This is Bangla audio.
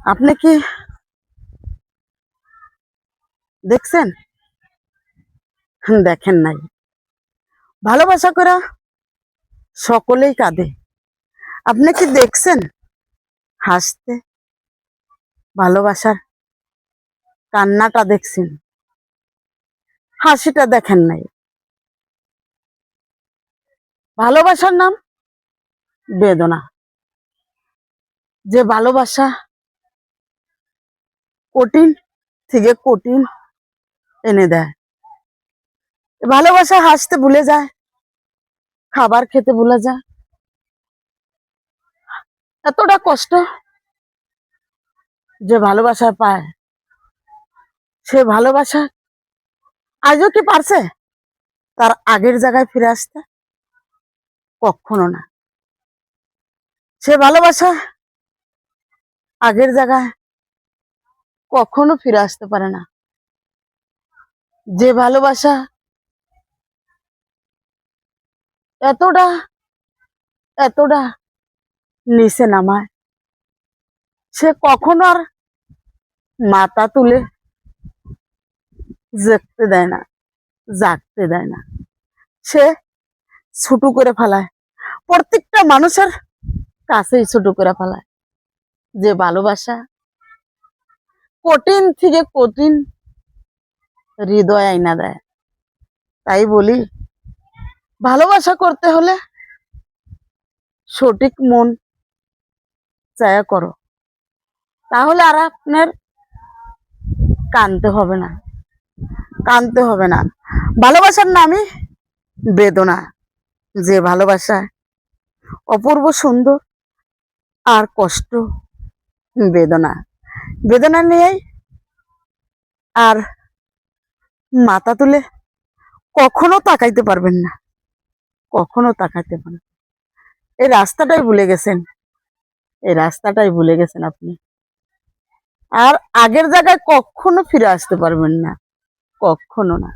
আপনি কি দেখছেন? দেখেন নাই। ভালোবাসা করা সকলেই কাঁদে। আপনি কি দেখছেন হাসতে? ভালোবাসার কান্নাটা দেখছেন, হাসিটা দেখেন নাই। ভালোবাসার নাম বেদনা। যে ভালোবাসা কঠিন থেকে কঠিন এনে দেয়। ভালোবাসা হাসতে ভুলে যায়, খাবার খেতে ভুলে যায়। এতটা কষ্ট যে ভালোবাসায় পায়, সে ভালোবাসা আজও কি পারছে তার আগের জায়গায় ফিরে আসতে? কখনো না। সে ভালোবাসা আগের জায়গায় কখনো ফিরে আসতে পারে না। যে ভালোবাসা এতটা এতটা নিচে নামায়, সে কখনো আর মাথা তুলে জাগতে দেয় না, জাগতে দেয় না। সে ছোট করে ফেলায়, প্রত্যেকটা মানুষের কাছেই ছোট করে ফেলায়। যে ভালোবাসা কঠিন থেকে কঠিন হৃদয় আইনা দেয়। তাই বলি, ভালোবাসা করতে হলে সঠিক মন চায়া করো, তাহলে আর আপনার কাঁদতে হবে না, কাঁদতে হবে না। ভালোবাসার নামই বেদনা। যে ভালোবাসা অপূর্ব সুন্দর আর কষ্ট বেদনা। বেদনা নিয়েই আর মাথা তুলে কখনো তাকাইতে পারবেন না, কখনো তাকাইতে পারবেন না। এই রাস্তাটাই ভুলে গেছেন, এই রাস্তাটাই ভুলে গেছেন আপনি। আর আগের জায়গায় কখনো ফিরে আসতে পারবেন না, কখনো না।